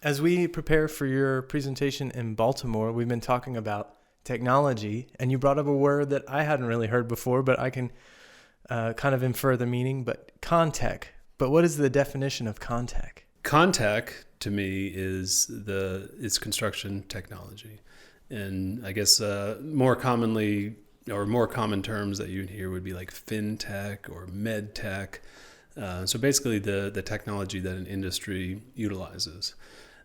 As we prepare for your presentation in Baltimore, we've been talking about technology, and you brought up a word that I hadn't really heard before, but I can kind of infer the meaning, but Contech. But what is the definition of Contech? Contech, to me, is construction technology. And I guess more commonly, or more common terms that you'd hear would be like fintech or medtech. So basically the technology that an industry utilizes.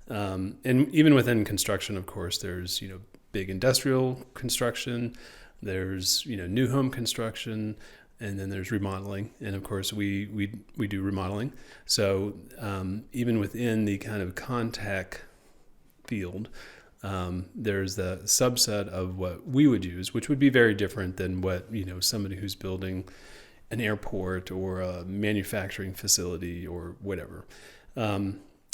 And even within construction, of course, there's, big industrial construction, there's, new home construction, and then there's remodeling. And of course, we do remodeling. So even within the kind of Contech field, there's the subset of what we would use, which would be very different than what, somebody who's building an airport or a manufacturing facility or whatever.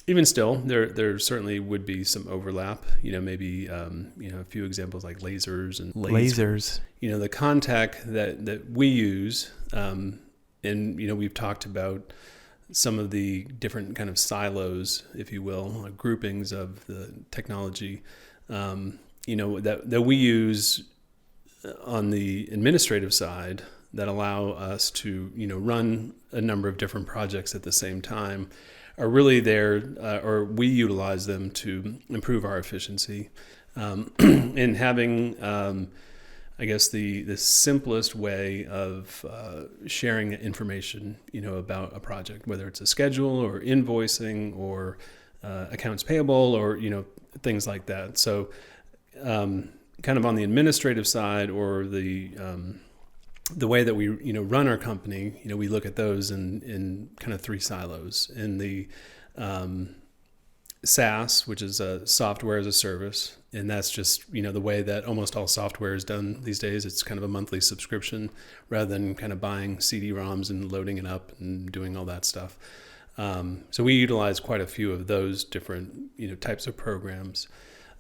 Even still, there certainly would be some overlap. Maybe a few examples like lasers and lasers. The Contech that we use, and we've talked about some of the different kind of silos, if you will, groupings of the technology, that we use on the administrative side that allow us to, run a number of different projects at the same time, are really there, or we utilize them to improve our efficiency. And having, I guess, the simplest way of sharing information, about a project, whether it's a schedule or invoicing or accounts payable or, things like that. So kind of on the administrative side or the way that we run our company, we look at those in kind of three silos. In the SaaS, which is a software as a service, and that's just the way that almost all software is done these days. It's kind of a monthly subscription rather than kind of buying CD-ROMs and loading it up and doing all that stuff. So we utilize quite a few of those different types of programs.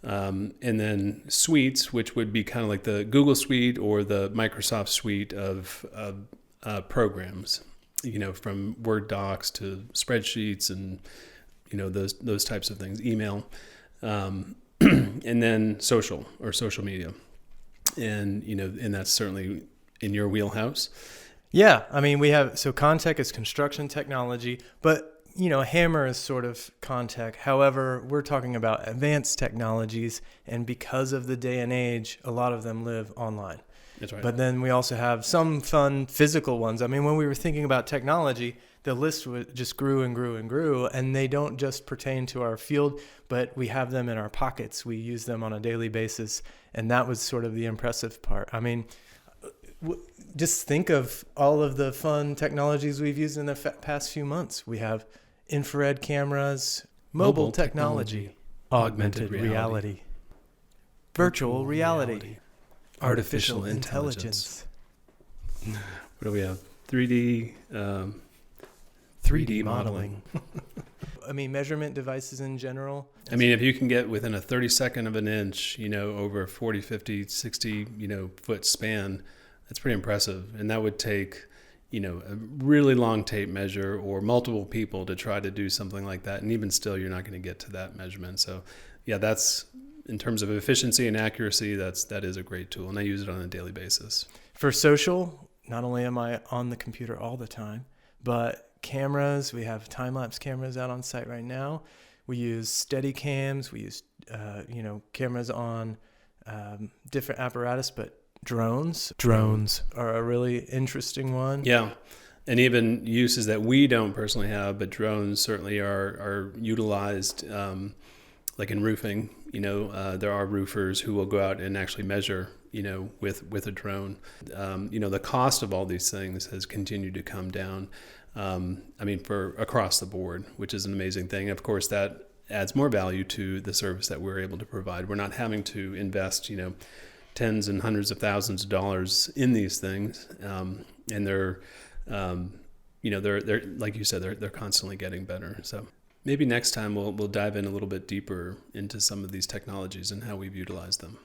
And then suites, which would be kind of like the Google suite or the Microsoft suite of programs, from Word docs to spreadsheets and, those types of things, email, and then social media. And, and that's certainly in your wheelhouse. Yeah. I mean, Contech is construction technology, but Hammer is sort of Contech. However, we're talking about advanced technologies, and because of the day and age, a lot of them live online. That's right. But then we also have some fun physical ones. I mean, when we were thinking about technology, the list just grew and grew and grew, and they don't just pertain to our field, but we have them in our pockets. We use them on a daily basis, and that was sort of the impressive part. I mean, just think of all of the fun technologies we've used in the past few months. We have infrared cameras, mobile technology, augmented reality, virtual reality, artificial intelligence. What do we have? 3D modeling. I mean, measurement devices in general. I mean, if you can get within a 32nd of an inch, over 40, 50, 60, foot span, that's pretty impressive. And that would take a really long tape measure or multiple people to try to do something like that. And even still, you're not going to get to that measurement. So yeah, that's, in terms of efficiency and accuracy, that is a great tool. And I use it on a daily basis. For social, not only am I on the computer all the time, but cameras, we have time-lapse cameras out on site right now. We use steady cams. We use, cameras on different apparatus, but drones are a really interesting one. Yeah. And even uses that we don't personally have, but drones certainly are utilized, like in roofing. There are roofers who will go out and actually measure, with a drone. The cost of all these things has continued to come down. For across the board, which is an amazing thing. Of course, that adds more value to the service that we're able to provide. We're not having to invest, tens and hundreds of thousands of dollars in these things, and they're like you said, they're constantly getting better. So maybe next time we'll dive in a little bit deeper into some of these technologies and how we've utilized them.